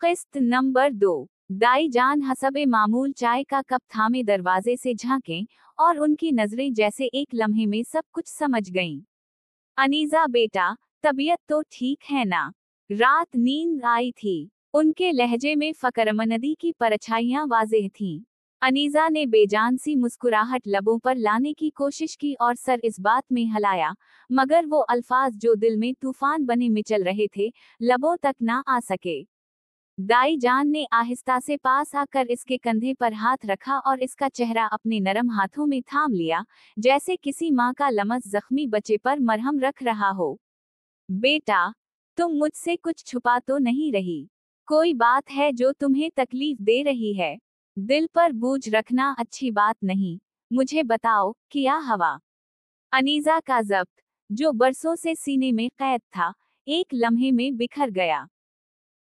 किस्त नंबर 2। दाई जान हसबे मामूल चाय का कप थामे दरवाजे से झांकें और उनकी नजरें जैसे एक लम्हे में सब कुछ समझ गईं। अनीजा बेटा, तबीयत तो ठीक है ना? रात नींद आई थी। उनके लहजे में फकरमंदी की परछाइयां वाज़ेह थीं। अनीजा ने बेजान सी मुस्कुराहट लबों पर लाने की कोशिश की और सर इस बात में हिलाया, मगर वो अल्फाज जो दिल में तूफान बने मिचल रहे थे, लबों तक ना आ सके। दाई जान ने आहिस्ता से पास आकर इसके कंधे पर हाथ रखा और इसका चेहरा अपने नरम हाथों में थाम लिया, जैसे किसी माँ का लमस जख्मी बच्चे पर मरहम रख रहा हो। बेटा, तुम मुझसे कुछ छुपा तो नहीं रही? कोई बात है जो तुम्हें तकलीफ दे रही है? दिल पर बोझ रखना अच्छी बात नहीं। मुझे बताओ, क्या हवा? अनीजा का जब्त, जो बरसों से सीने में कैद था, एक लम्हे में बिखर गया।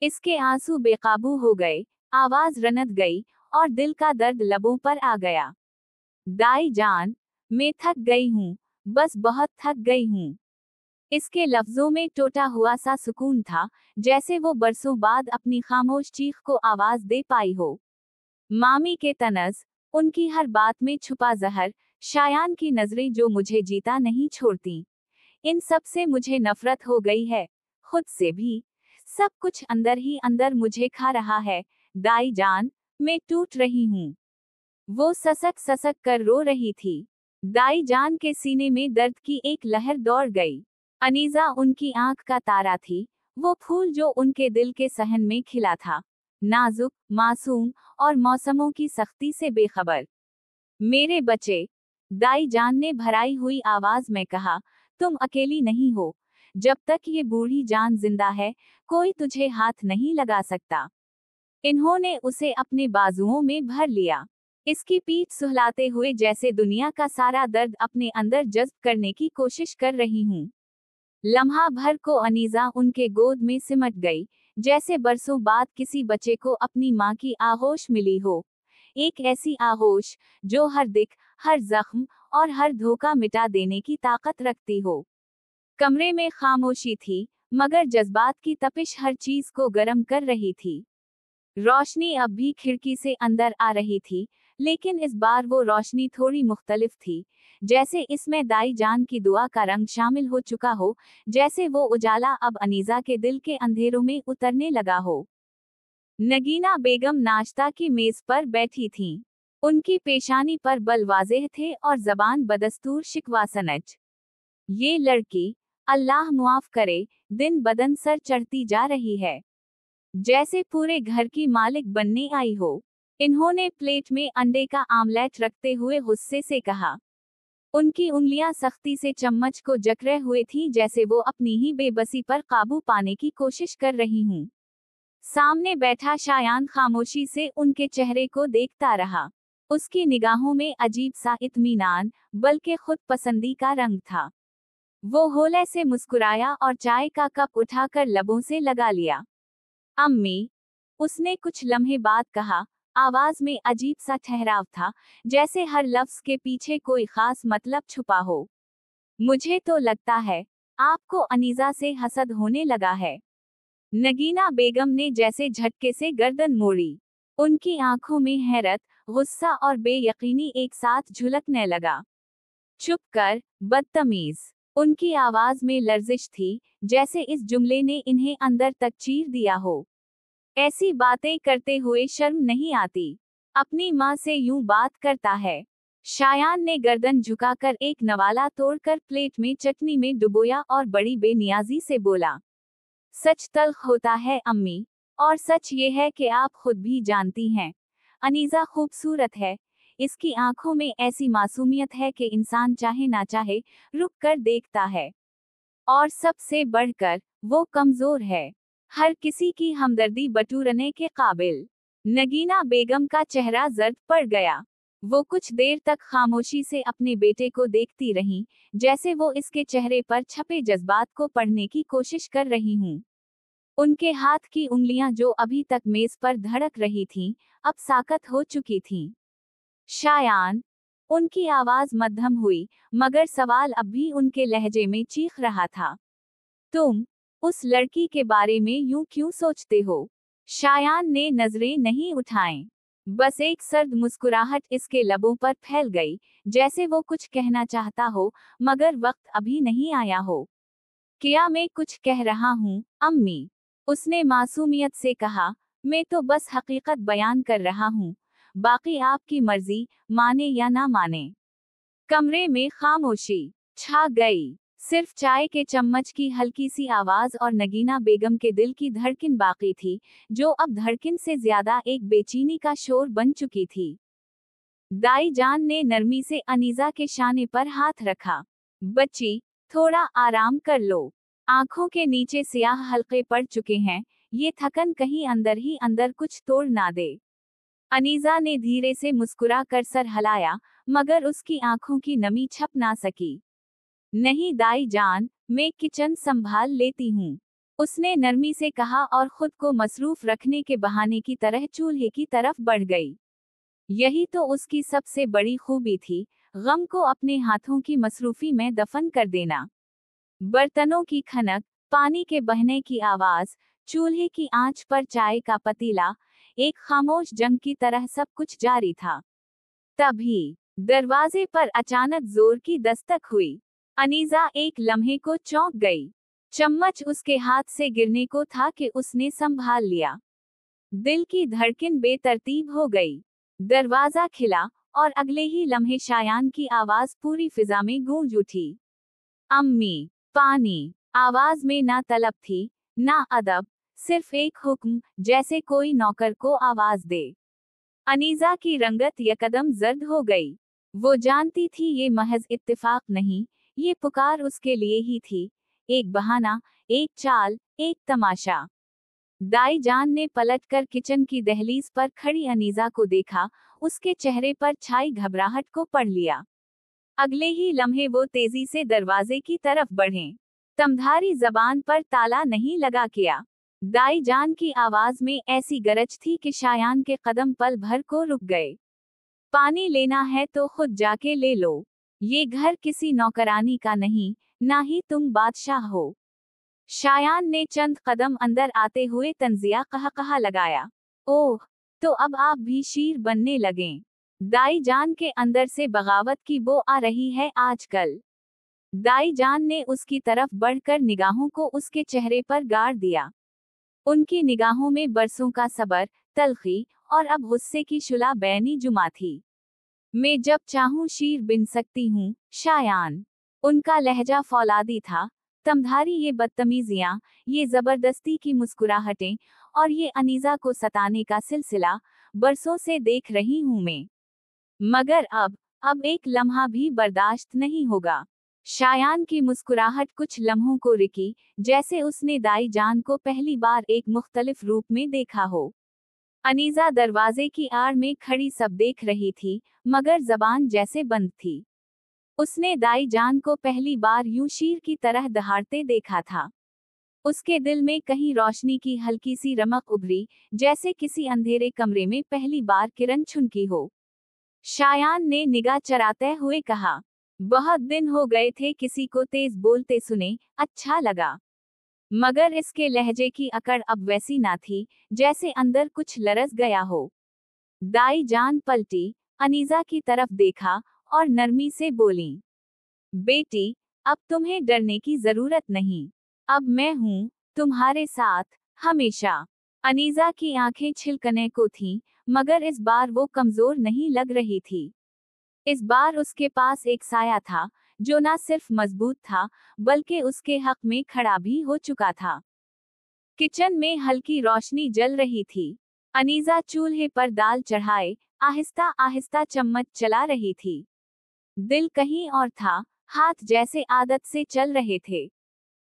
इसके आंसू बेकाबू हो गए, आवाज रनत गई और दिल का दर्द लबों पर आ गया। दाई जान, मैं थक गई हूँ, बस बहुत थक गई हूँ। इसके लफ्जों में टूटा हुआ सा सुकून था, जैसे वो बरसों बाद अपनी खामोश चीख को आवाज दे पाई हो। मामी के तनज, उनकी हर बात में छुपा जहर, शायान की नजरें जो मुझे जीता नहीं छोड़ती, इन सब से मुझे नफरत हो गई है, खुद से भी। सब कुछ अंदर ही अंदर मुझे खा रहा है। दाई जान, मैं टूट रही हूँ। वो ससक ससक कर रो रही थी। दाई जान के सीने में दर्द की एक लहर दौड़ गई। अनीजा उनकी आंख का तारा थी, वो फूल जो उनके दिल के सहन में खिला था, नाजुक, मासूम और मौसमों की सख्ती से बेखबर। मेरे बच्चे, दाई जान ने भराई हुई आवाज में कहा, तुम अकेली नहीं हो। जब तक ये बूढ़ी जान जिंदा है, कोई तुझे हाथ नहीं लगा सकता। इन्होंने उसे अपने बाजुओं में भर लिया, इसकी पीठ सुहलाते हुए जैसे दुनिया का सारा दर्द अपने अंदर जज्ब करने की कोशिश कर रही हूँ। लम्हा भर को अनीजा उनके गोद में सिमट गई, जैसे बरसों बाद किसी बच्चे को अपनी माँ की आगोश मिली हो। एक ऐसी आगोश जो हर दिक, हर जख्म और हर धोखा मिटा देने की ताकत रखती हो। कमरे में खामोशी थी, मगर जज्बात की तपिश हर चीज को गर्म कर रही थी। रोशनी अब भी खिड़की से अंदर आ रही थी, लेकिन इस बार वो रोशनी थोड़ी मुख्तलिफ थी, जैसे इसमें दाई जान की दुआ का रंग शामिल हो चुका हो, जैसे वो उजाला अब अनीजा के दिल के अंधेरों में उतरने लगा हो। नगीना बेगम नाश्ता की मेज पर बैठी थीं। उनकी पेशानी पर बल वाज़ेह थे और जबान बदस्तूर शिकवा सनच। ये लड़की, अल्लाह मुआफ करे, दिन बदन सर चढ़ती जा रही है, जैसे पूरे घर की मालिक बनने आई हो। इन्होंने प्लेट में अंडे का आमलेट रखते हुए गुस्से से कहा। उनकी उंगलियां सख्ती से चम्मच को जकड़े हुए थीं, जैसे वो अपनी ही बेबसी पर काबू पाने की कोशिश कर रही हूँ। सामने बैठा शायान खामोशी से उनके चेहरे को देखता रहा। उसकी निगाहों में अजीब सा इत्मीनान, बल्कि खुद पसंदी का रंग था। वो होले से मुस्कुराया और चाय का कप उठाकर लबों से लगा लिया। अम्मी, उसने कुछ लम्हे बाद कहा, आवाज में अजीब सा ठहराव था, जैसे हर लफ्ज के पीछे कोई खास मतलब छुपा हो। मुझे तो लगता है, आपको अनीजा से हसद होने लगा है। नगीना बेगम ने जैसे झटके से गर्दन मोड़ी। उनकी आंखों में हैरत, गुस्सा और बेयकीनी एक साथ झुलकने लगा। चुप कर, बदतमीज। उनकी आवाज में लर्जिश थी, जैसे इस जुमले ने इन्हें अंदर तक चीर दिया हो। ऐसी बातें करते हुए शर्म नहीं आती? अपनी माँ से यूं बात करता है? शायान ने गर्दन झुकाकर एक नवाला तोड़कर प्लेट में चटनी में डुबोया और बड़ी बेनियाजी से बोला, सच तल्ख होता है अम्मी, और सच ये है कि आप खुद भी जानती हैं, अनीजा खूबसूरत है। इसकी आंखों में ऐसी मासूमियत है कि इंसान चाहे ना चाहे, रुक कर देखता है। और सबसे बढ़कर, वो कमजोर है, हर किसी की हमदर्दी बटोरने के काबिल। नगीना बेगम का चेहरा जर्द पड़ गया। वो कुछ देर तक खामोशी से अपने बेटे को देखती रहीं, जैसे वो इसके चेहरे पर छपे जज्बात को पढ़ने की कोशिश कर रही हूँ। उनके हाथ की उंगलियां जो अभी तक मेज पर धड़क रही थीं, अब साकत हो चुकी थीं। शायान, उनकी आवाज मध्यम हुई, मगर सवाल अब भी उनके लहजे में चीख रहा था। तुम उस लड़की के बारे में यूं क्यों सोचते हो? शायान ने नजरें नहीं उठाईं। बस एक सर्द मुस्कुराहट इसके लबों पर फैल गई, जैसे वो कुछ कहना चाहता हो, मगर वक्त अभी नहीं आया हो। क्या मैं कुछ कह रहा हूँ, अम्मी? उसने मासूमियत से कहा। मैं तो बस हकीकत बयान कर रहा हूँ, बाकी आपकी मर्जी, माने या ना माने। कमरे में खामोशी छा गई। सिर्फ चाय के चम्मच की हल्की सी आवाज और नगीना बेगम के दिल की धड़कन बाकी थी, जो अब धड़कन से ज्यादा एक बेचैनी का शोर बन चुकी थी। दाई जान ने नरमी से अनीजा के शाने पर हाथ रखा। बच्ची, थोड़ा आराम कर लो। आंखों के नीचे सियाह हल्के पड़ चुके हैं, ये थकन कहीं अंदर ही अंदर कुछ तोड़ ना दे। अनीजा ने धीरे से मुस्कुरा कर सर हिलाया, मगर उसकी आंखों की नमी छप ना सकी। नहीं दाई जान, मैं किचन संभाल लेती हूँ, उसने नरमी से कहा और खुद को मसरूफ रखने के बहाने की तरह चूल्हे की तरफ बढ़ गई। यही तो उसकी सबसे बड़ी खूबी थी, गम को अपने हाथों की मसरूफी में दफन कर देना। बर्तनों की खनक, पानी के बहने की आवाज, चूल्हे की आंच पर चाय का पतीला, एक खामोश जंग की तरह सब कुछ जारी था। तभी दरवाजे पर अचानक जोर की दस्तक हुई। अनीजा एक लम्हे को चौंक गई। चम्मच उसके हाथ से गिरने को था कि उसने संभाल लिया। दिल की धड़कन बेतरतीब हो गई। दरवाजा खिला और अगले ही लम्हे शायान की आवाज पूरी फिजा में गूंज उठी। अम्मी, पानी। आवाज में ना तलब थी, ना अदब, सिर्फ एक हुक्म, जैसे कोई नौकर को आवाज दे। अनीजा की रंगत यकदम जर्द हो गई। वो जानती थी ये महज इत्तेफाक नहीं, ये पुकार उसके लिए ही थी। एक बहाना, एक चाल, एक तमाशा। दाई जान ने पलटकर किचन की दहलीज पर खड़ी अनीजा को देखा, उसके चेहरे पर छाई घबराहट को पढ़ लिया। अगले ही लम्हे वो तेजी से दरवाजे की तरफ बढ़े। तमधारी जबान पर ताला नहीं लगा क्या? दाई जान की आवाज में ऐसी गरज थी कि शायान के कदम पल भर को रुक गए। पानी लेना है तो खुद जाके ले लो। ये घर किसी नौकरानी का नहीं, ना ही तुम बादशाह हो। शायान ने चंद कदम अंदर आते हुए तंजिया कहा लगाया। ओह, तो अब आप भी शीर बनने लगें। दाई जान के अंदर से बगावत की बो आ रही है आजकल। दाई जान ने उसकी तरफ बढ़कर निगाहों को उसके चेहरे पर गाड़ दिया। उनकी निगाहों में बरसों का सबर, तलखी और अब गुस्से की शुला बैनी जुमा थी। मैं जब चाहूं शीर बिन सकती हूँ, शायान। उनका लहजा फौलादी था। तमधारी ये बदतमीजियां, ये जबरदस्ती की मुस्कुराहटें और ये अनीजा को सताने का सिलसिला, बरसों से देख रही हूं मैं। मगर अब एक लम्हा भी बर्दाश्त नहीं होगा। शायान की मुस्कुराहट कुछ लम्हों को रुकी, जैसे उसने दाई जान को पहली बार एक मुख्तलिफ रूप में देखा हो। अनीजा दरवाजे की आड़ में खड़ी सब देख रही थी, मगर जबान जैसे बंद थी। उसने दाई जान को पहली बार यूं शीर की तरह दहाड़ते देखा था। उसके दिल में कहीं रोशनी की हल्की सी रमक उभरी, जैसे किसी अंधेरे कमरे में पहली बार किरण छुनकी हो। शायान ने निगाह चराते हुए कहा, बहुत दिन हो गए थे किसी को तेज बोलते सुने, अच्छा लगा। मगर इसके लहजे की अकड़ अब वैसी ना थी, जैसे अंदर कुछ लरस गया हो। दाई जान पलटी, अनीजा की तरफ देखा और नरमी से बोली, बेटी, अब तुम्हें डरने की जरूरत नहीं। अब मैं हूँ तुम्हारे साथ, हमेशा। अनीजा की आंखें छिलकने को थीं, मगर इस बार वो कमजोर नहीं लग रही थी। इस बार उसके पास एक साया था, जो न सिर्फ मजबूत था, बल्कि उसके हक में खड़ा भी हो चुका था। किचन में हल्की रोशनी जल रही थी। अनीजा चूल्हे पर दाल चढ़ाए, आहिस्ता आहिस्ता चम्मच चला रही थी। दिल कहीं और था, हाथ जैसे आदत से चल रहे थे।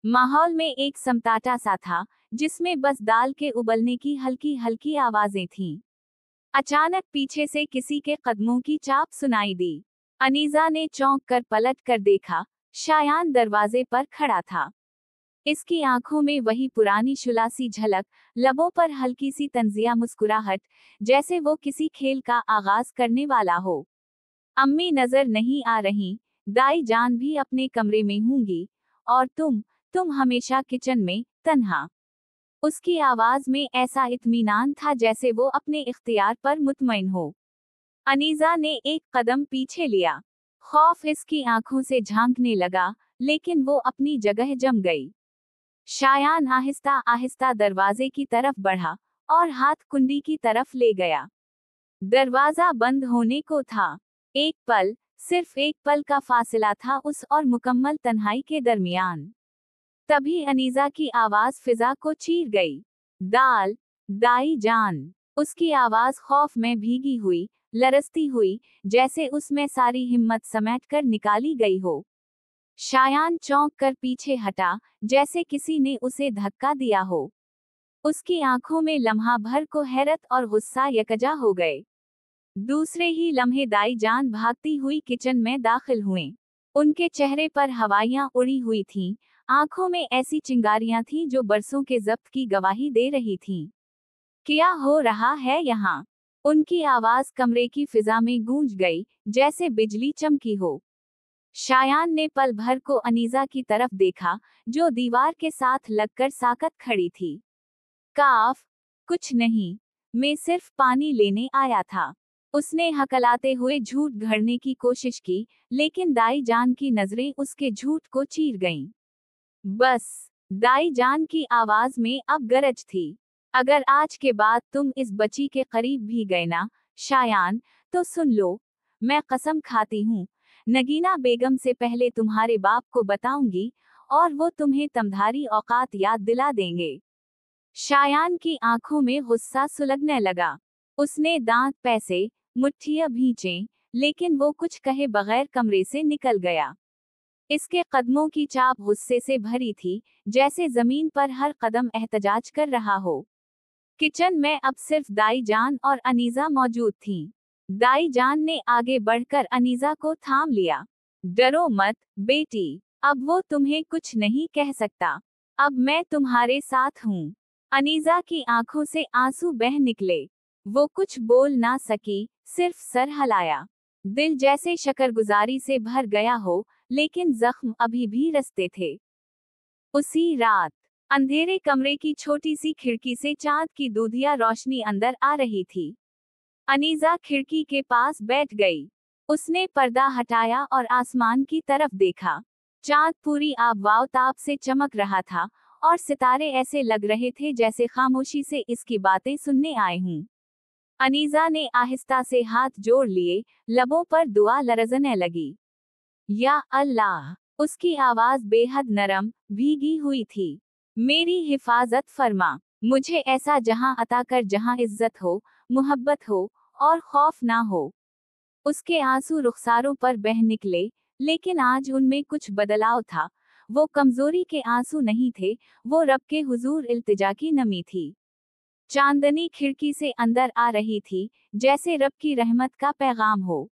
माहौल में एक समताटा सा था, जिसमें बस दाल के उबलने की हल्की हल्की आवाजें थीं। अचानक पीछे से किसी के कदमों की चाप सुनाई दी। अनीजा ने चौंक कर पलट कर देखा, शायान दरवाजे पर खड़ा था। इसकी आंखों में वही पुरानी शुलासी झलक, लबों पर हल्की सी तंजिया मुस्कुराहट, जैसे वो किसी खेल का आगाज करने वाला हो। अम्मी नजर नहीं आ रही, दाई जान भी अपने कमरे में होंगी, और तुम हमेशा किचन में, तन्हा। उसकी आवाज में ऐसा इत्मीनान था जैसे वो अपने इख्तियार पर मुतमईन हो। अनीजा ने एक कदम पीछे लिया। खौफ इसकी आंखों से झांकने लगा, लेकिन वो अपनी जगह जम गई। शायान आहिस्ता आहिस्ता दरवाजे की तरफ बढ़ा और हाथ कुंडी की तरफ ले गया। दरवाजा बंद होने को था। एक पल, सिर्फ एक पल का फासला था उस और मुकम्मल तन्हाई के दरमियान। तभी अनीजा की आवाज फिजा को चीर गई। दाल, दाई जान। उसकी आवाज खौफ में भीगी हुई, लरसती हुई, जैसे उसमें सारी हिम्मत समेट कर निकाली गई हो। शायान चौंक कर पीछे हटा, जैसे किसी ने उसे धक्का दिया हो। उसकी आंखों में लम्हा भर को हैरत और गुस्सा यकजा हो गए। दूसरे ही लम्हे दाई जान भागती हुई किचन में दाखिल हुए। उनके चेहरे पर हवाइयां उड़ी हुई थीं, आंखों में ऐसी चिंगारियां थीं जो बरसों के जब्त की गवाही दे रही थीं। क्या हो रहा है यहाँ? उनकी आवाज कमरे की फिजा में गूंज गई, जैसे बिजली चमकी हो। शायान ने पल भर को अनीजा की तरफ देखा, जो दीवार के साथ लगकर साकत खड़ी थी। काफ, कुछ नहीं, मैं सिर्फ पानी लेने आया था। उसने हकलाते हुए झूठ गढ़ने की कोशिश की, लेकिन दाई जान की नजरें उसके झूठ को चीर गईं। बस, दाई जान की आवाज में अब गरज थी। अगर आज के बाद तुम इस बच्ची के करीब भी गए ना, शायान, तो सुन लो, मैं कसम खाती हूँ, नगीना बेगम से पहले तुम्हारे बाप को बताऊंगी, और वो तुम्हें तमधारी औकात याद दिला देंगे। शायान की आंखों में गुस्सा सुलगने लगा। उसने दांत पैसे, मुट्ठियां भींचे, लेकिन वो कुछ कहे बगैर कमरे से निकल गया। इसके कदमों की चाप गुस्से से भरी थी, जैसे जमीन पर हर कदम एहतजाज कर रहा हो। किचन में अब सिर्फ दाई जान और अनीजा मौजूद थीं। दाई जान ने आगे बढ़कर अनीजा को थाम लिया। डरो मत, बेटी, अब वो तुम्हें कुछ नहीं कह सकता। अब मैं तुम्हारे साथ हूँ। अनीजा की आंखों से आंसू बह निकले। वो कुछ बोल ना सकी, सिर्फ सर हिलाया। दिल जैसे शकरगुजारी से भर गया हो, लेकिन जख्म अभी भी रसते थे। उसी रात, अंधेरे कमरे की छोटी सी खिड़की से चांद की दूधिया रोशनी अंदर आ रही थी। अनीजा खिड़की के पास बैठ गई। उसने पर्दा हटाया और आसमान की तरफ देखा। चांद पूरी आब-व-ताब से चमक रहा था, और सितारे ऐसे लग रहे थे जैसे खामोशी से इसकी बातें सुनने आए हों। अनीजा ने आहिस्ता से हाथ जोड़ लिए, लबों पर दुआ लरजने लगी। या अल्लाह! उसकी आवाज बेहद नरम, भीगी हुई थी। मेरी हिफाजत फरमा। मुझे ऐसा जहां अता कर जहां इज्जत हो, मोहब्बत हो, और खौफ ना हो। उसके आंसू रुखसारों पर बह निकले, लेकिन आज उनमें कुछ बदलाव था। वो कमजोरी के आंसू नहीं थे, वो रब के हुजूर इल्तिजा की नमी थी। चांदनी खिड़की से अंदर आ रही थी, जैसे रब की रहमत का पैगाम हो।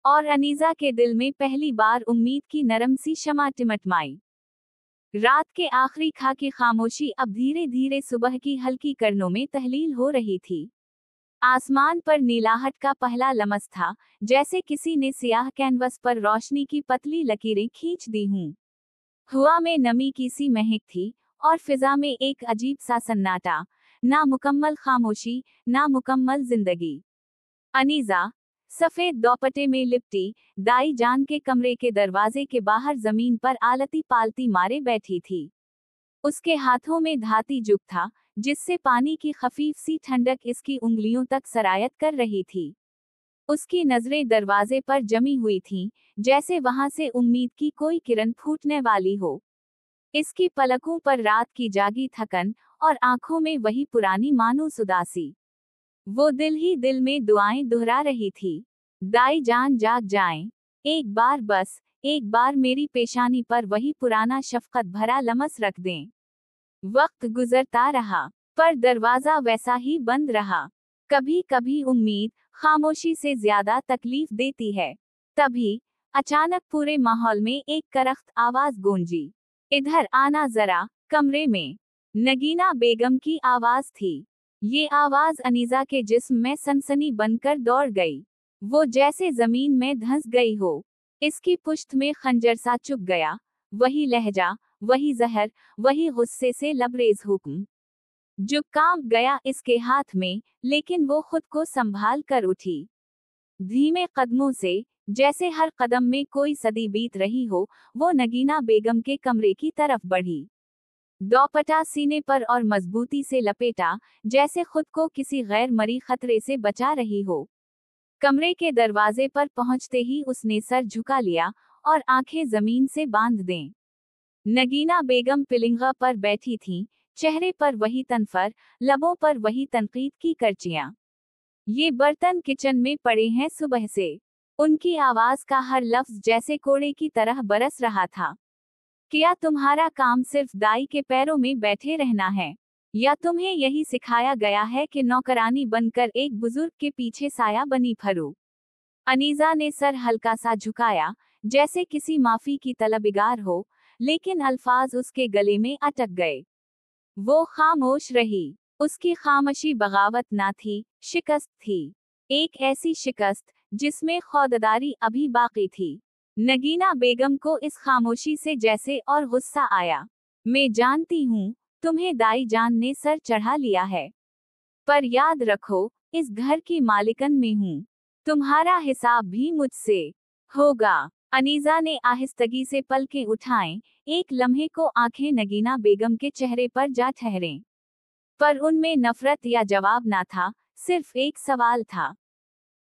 और अनीजा के दिल में पहली बार उम्मीद की नरम सी शमा टिमटमाई। रात के आखिरी खा की खामोशी अब धीरे धीरे सुबह की हल्की करनों में तहलील हो रही थी। आसमान पर नीलाहट का पहला लमस था, जैसे किसी ने सियाह कैनवस पर रोशनी की पतली लकीरें खींच दी हों। हवा में नमी की सी महक थी, और फिजा में एक अजीब सा सन्नाटा, ना मुकम्मल खामोशी, ना मुकम्मल जिंदगी। अनीजा, सफेद दोपट्टे में लिपटी, दाई जान के कमरे के दरवाजे के बाहर जमीन पर आलती पालती मारे बैठी थी। उसके हाथों में धाती जुग था, जिससे पानी की खफीफ सी ठंडक इसकी उंगलियों तक सरायत कर रही थी। उसकी नजरें दरवाजे पर जमी हुई थीं, जैसे वहां से उम्मीद की कोई किरण फूटने वाली हो। इसकी पलकों पर रात की जागी थकन, और आंखों में वही पुरानी मानूस उदासी। वो दिल ही दिल में दुआएं दोहरा रही थी। दाई जान जाग जाएं। एक बार बस, एक बार मेरी पेशानी पर वही पुराना शफकत भरा लमस रख दें। वक्त गुजरता रहा, पर दरवाजा वैसा ही बंद रहा। कभी कभी उम्मीद खामोशी से ज्यादा तकलीफ देती है। तभी अचानक पूरे माहौल में एक करख्त आवाज गूंजी। इधर आना जरा। कमरे में नगीना बेगम की आवाज थी। ये आवाज अनीजा के जिस्म में सनसनी बनकर दौड़ गई। वो जैसे जमीन में धंस गई हो। इसकी पुश्त में खंजर सा चुभ गया। वही लहजा, वही जहर, वही गुस्से से लबरेज हुक्म। जो कांप गया इसके हाथ में, लेकिन वो खुद को संभाल कर उठी। धीमे कदमों से, जैसे हर कदम में कोई सदी बीत रही हो, वो नगीना बेगम के कमरे की तरफ बढ़ी। दोपट्टा सीने पर और मजबूती से लपेटा, जैसे खुद को किसी गैर मरी खतरे से बचा रही हो। कमरे के दरवाजे पर पहुंचते ही उसने सर झुका लिया और आंखें जमीन से बांध दें। नगीना बेगम पिलिंगा पर बैठी थीं, चेहरे पर वही तनफर, लबों पर वही तनकीद की करचियां। ये बर्तन किचन में पड़े हैं सुबह से। उनकी आवाज का हर लफ्ज जैसे कोड़े की तरह बरस रहा था। क्या तुम्हारा काम सिर्फ दाई के पैरों में बैठे रहना है, या तुम्हें यही सिखाया गया है कि नौकरानी बनकर एक बुजुर्ग के पीछे साया बनी फरो? अनीजा ने सर हल्का सा झुकाया, जैसे किसी माफी की तलबगार हो, लेकिन अल्फाज उसके गले में अटक गए। वो खामोश रही। उसकी खामोशी बगावत ना थी, शिकस्त थी। एक ऐसी शिकस्त जिसमें खौददारी अभी बाकी थी। नगीना बेगम को इस खामोशी से जैसे और गुस्सा आया। मैं जानती हूँ, तुम्हें दाई जान ने सर चढ़ा लिया है, पर याद रखो, इस घर की मालिकन में हूँ। तुम्हारा हिसाब भी मुझसे होगा। अनीजा ने आहिस्तगी से पलकें उठाएं, एक लम्हे को आंखें नगीना बेगम के चेहरे पर जा ठहरें। पर उनमें नफरत या जवाब ना था, सिर्फ एक सवाल था।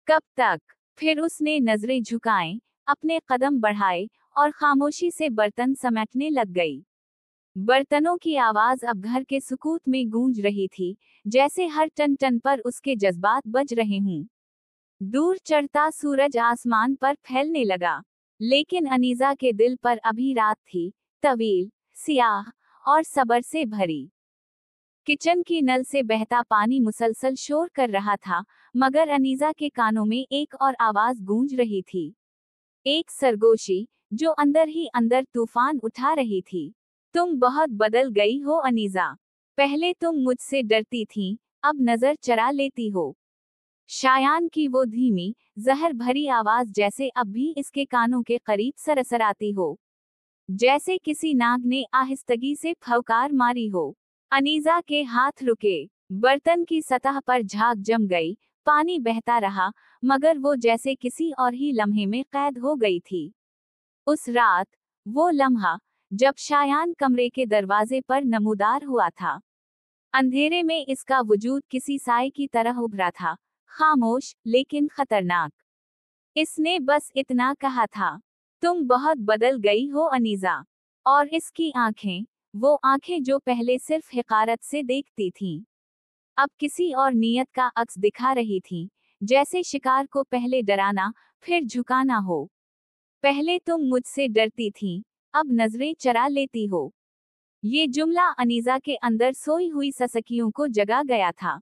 कब तक? फिर उसने नजरें झुकाएं, अपने कदम बढ़ाए और खामोशी से बर्तन समेटने लग गई। बर्तनों की आवाज अब घर के सुकूत में गूंज रही थी, जैसे हर टन टन पर उसके जज्बात बज रहे हों। दूर चढ़ता सूरज आसमान पर फैलने लगा, लेकिन अनीजा के दिल पर अभी रात थी, तवील, सियाह और सब्र से भरी। किचन की नल से बहता पानी मुसलसल शोर कर रहा था, मगर अनीजा के कानों में एक और आवाज गूंज रही थी। एक सरगोशी, जो अंदर ही अंदर तूफान उठा रही थी। तुम बहुत बदल गई हो अनीजा। पहले तुम मुझसे डरती थीं, अब नजर चरा लेती हो। शायान की वो धीमी, जहर भरी आवाज जैसे अब भी इसके कानों के करीब सरसराती हो। जैसे किसी नाग ने आहिस्तगी से फौकार मारी हो। अनीजा के हाथ रुके। बर्तन की सतह पर झाग जम गई, पानी बहता रहा, मगर वो जैसे किसी और ही लम्हे में कैद हो गई थी। उस रात, वो लम्हा, जब शायान कमरे के दरवाजे पर नमूदार हुआ था। अंधेरे में इसका वजूद किसी साए की तरह उभरा था, खामोश लेकिन खतरनाक। इसने बस इतना कहा था, तुम बहुत बदल गई हो अनीजा। और इसकी आंखें, वो आंखें जो पहले सिर्फ हिकारत से देखती थीं, अब किसी और नियत का अक्स दिखा रही थीं, जैसे शिकार को पहले डराना, फिर झुकाना हो। पहले तुम मुझसे डरती थीं, अब नजरें चरा लेती हो। ये जुमला अनीजा के अंदर सोई हुई ससकियों को जगा गया था।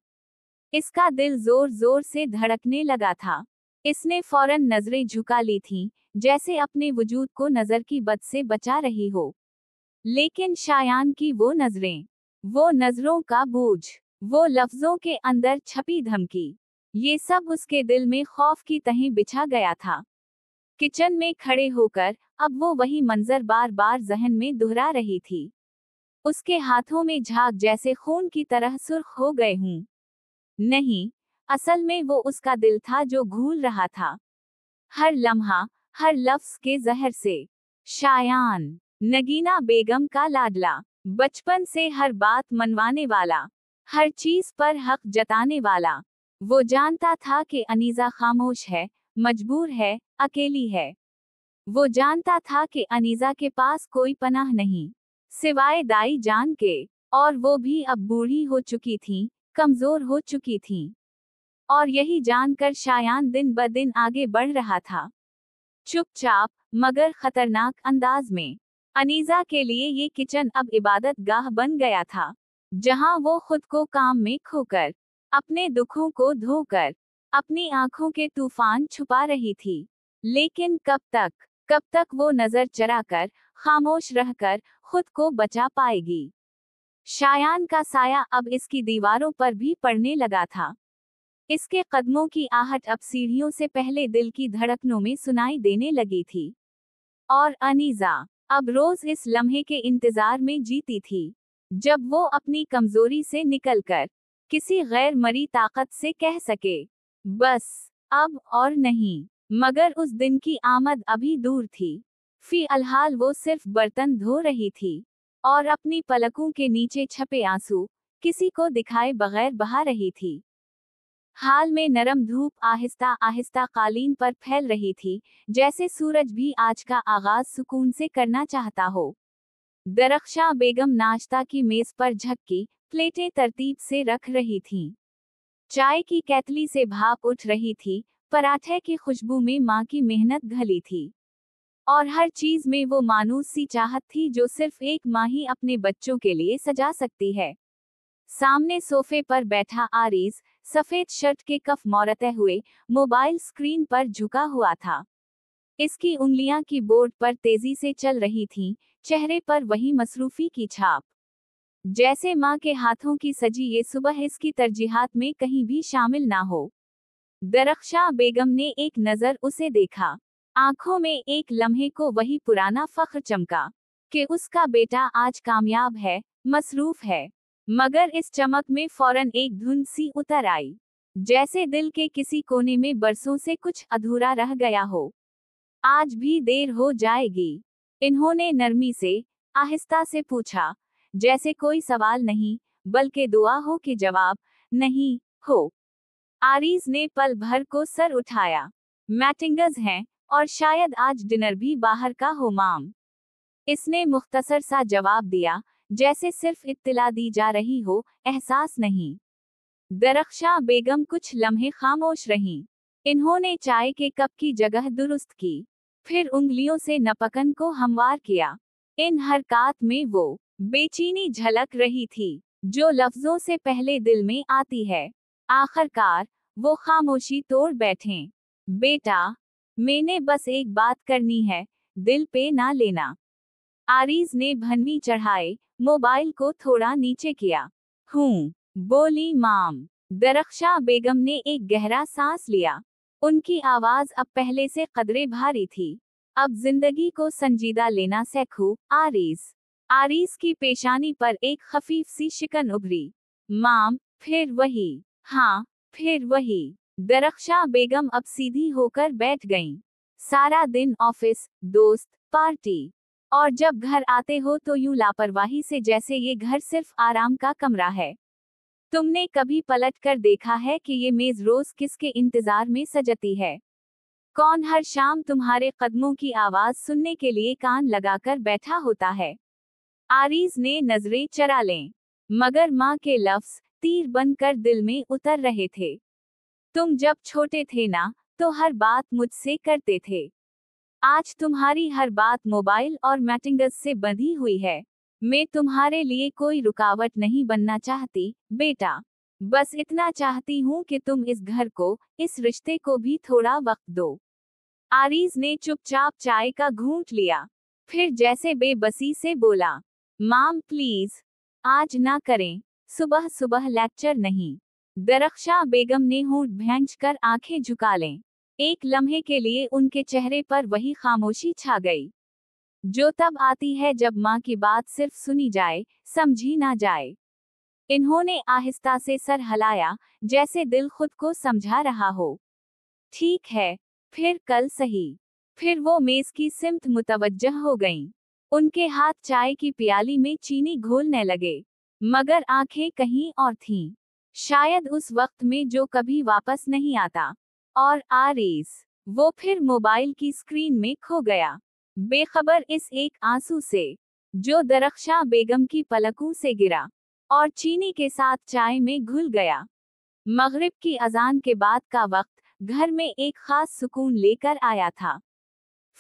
इसका दिल जोर जोर से धड़कने लगा था। इसने फौरन नजरें झुका ली थीं, जैसे अपने वजूद को नजर की बद से बचा रही हो। लेकिन शायान की वो नजरें, वो नजरों का बोझ, वो लफ्जों के अंदर छपी धमकी, ये सब उसके दिल में खौफ की तहें बिछा गया था। किचन में खड़े होकर अब वो वही मंजर बार बार जहन में दोहरा रही थी। उसके हाथों में झाग जैसे खून की तरह सुर्ख हो गए हों। नहीं, असल में वो उसका दिल था जो घूल रहा था, हर लम्हा, हर लफ्ज के जहर से। शायान, नगीना बेगम का लाडला, बचपन से हर बात मनवाने वाला, हर चीज पर हक जताने वाला। वो जानता था कि अनीजा खामोश है, मजबूर है, अकेली है। वो जानता था कि अनीजा के पास कोई पनाह नहीं, सिवाय दाई जान के, और वो भी अब बूढ़ी हो चुकी थी, कमजोर हो चुकी थी। और यही जानकर शायान दिन ब दिन आगे बढ़ रहा था, चुपचाप मगर खतरनाक अंदाज में। अनीजा के लिए ये किचन अब इबादत गाह बन गया था, जहां वो खुद को काम में खोकर, अपने दुखों को धोकर, अपनी आंखों के तूफान छुपा रही थी। लेकिन कब तक वो नजर चराकर, खामोश रहकर, खुद को बचा पाएगी? शायान का साया अब इसकी दीवारों पर भी पड़ने लगा था। इसके कदमों की आहट अब सीढ़ियों से पहले दिल की धड़कनों में सुनाई देने लगी थी। और अनीजा अब रोज इस लम्हे के इंतजार में जीती थी, जब वो अपनी कमजोरी से निकलकर किसी गैर मरी ताकत से कह सके, बस अब और नहीं। मगर उस दिन की आमद अभी दूर थी। फिलहाल वो सिर्फ बर्तन धो रही थी और अपनी पलकों के नीचे छपे आंसू किसी को दिखाए बगैर बहा रही थी। हाल में नरम धूप आहिस्ता आहिस्ता कालीन पर फैल रही थी, जैसे सूरज भी आज का आगाज सुकून से करना चाहता हो। दरख्शां बेगम नाश्ता की मेज पर झक्की प्लेटें तरतीब से रख रही थीं। चाय की केतली से भाप उठ रही थी, पराठे की खुशबू में माँ की मेहनत घली थी। और हर चीज में वो मानूस सी चाहत थी जो सिर्फ एक माँ ही अपने बच्चों के लिए सजा सकती है। सामने सोफे पर बैठा आरिज सफेद शर्ट के कफ मौरते हुए मोबाइल स्क्रीन पर झुका हुआ था। इसकी उंगलियां कीबोर्ड पर तेजी से चल रही थीं, चेहरे पर वही मसरूफी की छाप, जैसे माँ के हाथों की सजी ये सुबह इसकी तरजीहात में कहीं भी शामिल ना हो। दरख्शां बेगम ने एक नजर उसे देखा। आंखों में एक लम्हे को वही पुराना फख्र चमका कि उसका बेटा आज कामयाब है, मसरूफ है। मगर इस चमक में फौरन एक धुंध सी उतर आई, जैसे दिल के किसी कोने में बरसों से कुछ अधूरा रह गया हो। आज भी देर हो जाएगी? इन्होंने नरमी से, आहिस्ता से पूछा, जैसे कोई सवाल नहीं बल्कि दुआ हो कि जवाब नहीं हो। आरीज ने पल भर को सर उठाया। मैटिंगज हैं और शायद आज डिनर भी बाहर का हो माम। इसने मुख्तसर सा जवाब दिया, जैसे सिर्फ इत्तिला दी जा रही हो, एहसास नहीं। दरख्शां बेगम कुछ लम्हे खामोश रहीं। इन्होंने चाय के कप की जगह दुरुस्त की, फिर उंगलियों से नपकन को हमवार किया। इन हरकत में वो बेचैनी झलक रही थी जो लफ्जों से पहले दिल में आती है। आखिरकार वो खामोशी तोड़ बैठे। बेटा, मैंने बस एक बात करनी है, दिल पे ना लेना। आरीज ने भनवी चढ़ाए मोबाइल को थोड़ा नीचे किया। बोली माम। दरख्शां बेगम ने एक गहरा सांस लिया। उनकी आवाज अब पहले से कदरे भारी थी। अब जिंदगी को संजीदा लेना सीखो आरीज। आरीज की पेशानी पर एक खफीफ सी शिकन उभरी। माम, फिर वही? हाँ, फिर वही। दरख्शां बेगम अब सीधी होकर बैठ गईं। सारा दिन ऑफिस, दोस्त, पार्टी, और जब घर आते हो तो यूं लापरवाही से जैसे ये घर सिर्फ आराम का कमरा है। तुमने कभी पलट कर देखा है कि ये मेज रोज किसके इंतजार में सजती है? कौन हर शाम तुम्हारे कदमों की आवाज सुनने के लिए कान लगाकर बैठा होता है? आरीज ने नजरें चरा लें, मगर माँ के लफ्ज तीर बनकर दिल में उतर रहे थे। तुम जब छोटे थे ना, तो हर बात मुझसे करते थे। आज तुम्हारी हर बात मोबाइल और मैटिंगस से बंधी हुई है। मैं तुम्हारे लिए कोई रुकावट नहीं बनना चाहती, बेटा। बस इतना चाहती हूँ कि तुम इस घर को, इस रिश्ते को भी थोड़ा वक्त दो। आरीज ने चुपचाप चाय का घूंट लिया, फिर जैसे बेबसी से बोला, माम प्लीज, आज ना करें, सुबह सुबह लेक्चर नहीं। दरख्शां बेगम ने होंठ भैंचकर आंखें झुका लें। एक लम्हे के लिए उनके चेहरे पर वही खामोशी छा गई, जो तब आती है जब माँ की बात सिर्फ सुनी जाए, समझी ना जाए। इन्होंने आहिस्ता से सर हिलाया, जैसे दिल खुद को समझा रहा हो। ठीक है, फिर कल सही। फिर वो मेज की सिमत मुतवज्जह हो गईं। उनके हाथ चाय की प्याली में चीनी घोलने लगे, मगर आंखें कहीं और थीं। शायद उस वक्त में जो कभी वापस नहीं आता। और आरीज, वो फिर मोबाइल की स्क्रीन में खो गया, बेखबर इस एक आंसू से जो दरख्शां बेगम की पलकों से गिरा और चीनी के साथ चाय में घुल गया। मगरिब की अजान के बाद का वक्त घर में एक खास सुकून लेकर आया था।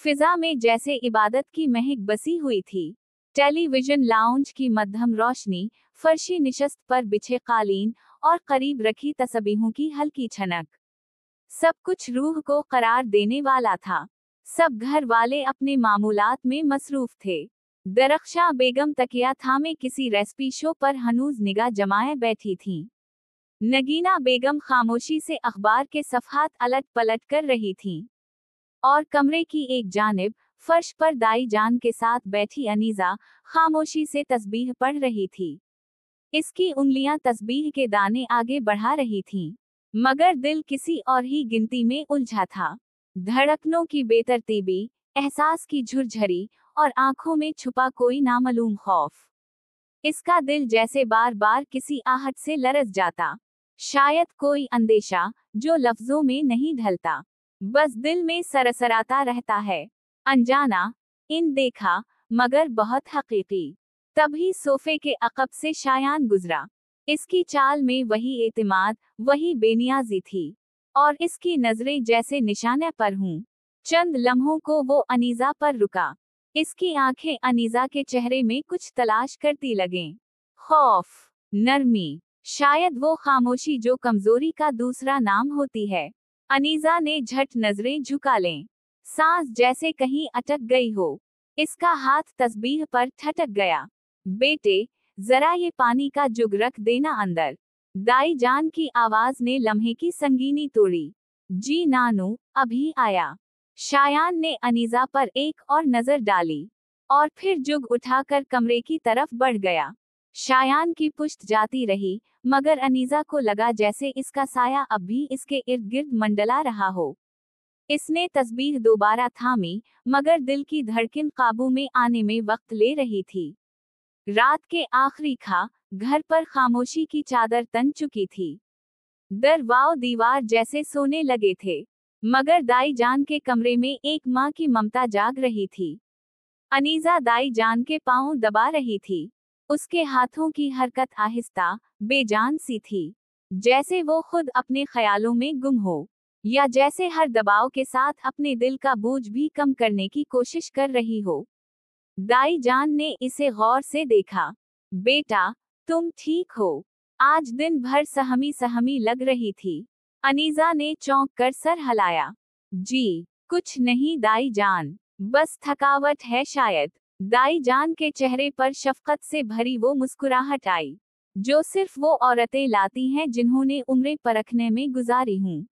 फिजा में जैसे इबादत की महक बसी हुई थी। टेलीविजन लाउंज की मध्यम रोशनी, फर्शी निशस्त पर बिछे कालीन और करीब रखी तस्बीहों की हल्की छनक, सब कुछ रूह को करार देने वाला था। सब घर वाले अपने मामूलात में मसरूफ थे। दरख्शां बेगम तकिया थामे किसी रेसिपी शो पर हनूज निगाह जमाए बैठी थीं। नगीना बेगम खामोशी से अखबार के सफ़हात अलट पलट कर रही थीं। और कमरे की एक जानिब फर्श पर दाई जान के साथ बैठी अनीजा खामोशी से तस्बीह पढ़ रही थी। इसकी उंगलियां तस्बीह के दाने आगे बढ़ा रही थीं, मगर दिल किसी और ही गिनती में उलझा था। धड़कनों की बेतरतीबी, एहसास की झुरझरी और आंखों में छुपा कोई नामालूम खौफ। इसका दिल जैसे बार बार किसी आहट से लरस जाता। शायद कोई अंदेशा जो लफ्जों में नहीं ढलता, बस दिल में सरसराता रहता है। अनजाना, इन देखा, मगर बहुत हकीकी। तभी सोफे के अकब से शायान गुजरा। इसकी चाल में वही एतिमाद, वही बेनियाजी थी, और इसकी नजरें जैसे निशाने पर हूं। चंद लम्हों को वो अनीजा पर रुका। इसकी आंखें अनीजा के चेहरे में कुछ तलाश करती लगें। खौफ, नरमी, शायद वो खामोशी जो कमजोरी का दूसरा नाम होती है। अनीजा ने झट नजरें झुका लें, सांस जैसे कहीं अटक गई हो। इसका हाथ तस्बीह पर ठटक गया। बेटे, जरा ये पानी का जुग रख देना अंदर। दाई जान की आवाज ने लम्हे की संगीनी तोड़ी। जी नानू, अभी आया। शायान ने अनीजा पर एक और नजर डाली, और फिर जुग उठाकर कमरे की तरफ बढ़ गया। शायान की पुश्त जाती रही, मगर अनीजा को लगा जैसे इसका साया अब भी इसके इर्द गिर्द मंडला रहा हो। इसने तस्बीह दोबारा थामी, मगर दिल की धड़कन काबू में आने में वक्त ले रही थी। रात के आखिरी खा घर पर खामोशी की चादर तन चुकी थी। दर वाव दीवार जैसे सोने लगे थे, मगर दाई जान के कमरे में एक माँ की ममता जाग रही थी। अनीजा दाई जान के पांव दबा रही थी। उसके हाथों की हरकत आहिस्ता, बेजान सी थी, जैसे वो खुद अपने ख्यालों में गुम हो, या जैसे हर दबाव के साथ अपने दिल का बोझ भी कम करने की कोशिश कर रही हो। दाई जान ने इसे गौर से देखा। बेटा, तुम ठीक हो? आज दिन भर सहमी सहमी लग रही थी। अनीजा ने चौंक कर सर हिलाया। जी, कुछ नहीं दाई जान, बस थकावट है शायद। दाई जान के चेहरे पर शफकत से भरी वो मुस्कुराहट आई, जो सिर्फ वो औरतें लाती हैं जिन्होंने उम्रें परखने में गुजारी हूँ।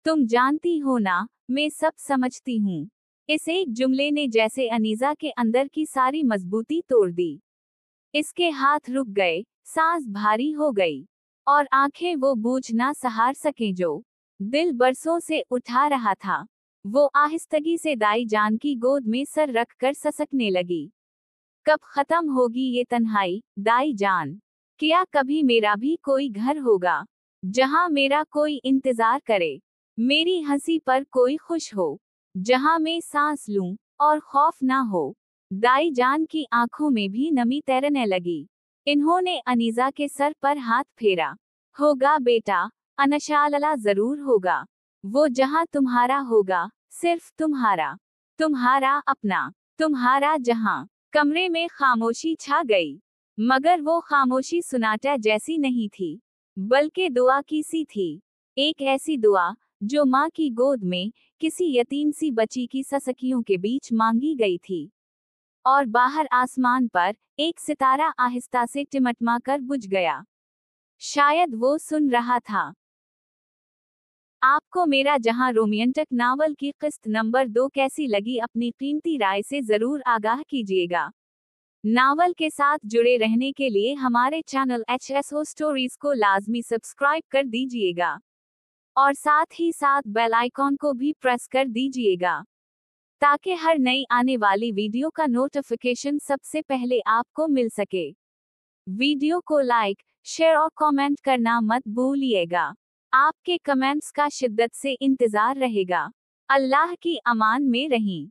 तुम जानती हो ना, मैं सब समझती हूँ। इस एक जुमले ने जैसे अनीजा के अंदर की सारी मजबूती तोड़ दी। इसके हाथ रुक गए, सांस भारी हो गई, और आंखें वो बोझ ना सहार सके जो दिल बरसों से उठा रहा था। वो आहिस्तगी से दाई जान की गोद में सर रख कर ससकने लगी। कब खत्म होगी ये तन्हाई, दाई जान? क्या कभी मेरा भी कोई घर होगा, जहां मेरा कोई इंतजार करे, मेरी हंसी पर कोई खुश हो, जहां मैं सांस लूं और खौफ ना हो? दाई जान की आंखों में भी नमी तैरने लगी। इन्होंने अनीजा के सर पर हाथ फेरा। होगा बेटा, इंशाअल्लाह जरूर होगा। वो जहां तुम्हारा होगा, सिर्फ तुम्हारा, तुम्हारा अपना, तुम्हारा जहां। कमरे में खामोशी छा गई, मगर वो खामोशी सुनाटा जैसी नहीं थी, बल्कि दुआ की सी थी। एक ऐसी दुआ जो माँ की गोद में किसी यतीम सी बच्ची की ससकियों के बीच मांगी गई थी। और बाहर आसमान पर एक सितारा आहिस्ता से टिमटमा कर बुझ गया। शायद वो सुन रहा था। आपको मेरा जहां रोमांटिक नावल की किस्त नंबर 2 कैसी लगी, अपनी कीमती राय से जरूर आगाह कीजिएगा। नावल के साथ जुड़े रहने के लिए हमारे चैनल HSO स्टोरीज को लाजमी सब्सक्राइब कर दीजिएगा, और साथ ही साथ बेल आइकॉन को भी प्रेस कर दीजिएगा, ताकि हर नई आने वाली वीडियो का नोटिफिकेशन सबसे पहले आपको मिल सके। वीडियो को लाइक, शेयर और कमेंट करना मत भूलिएगा। आपके कमेंट्स का शिद्दत से इंतजार रहेगा। अल्लाह की अमान में रहें।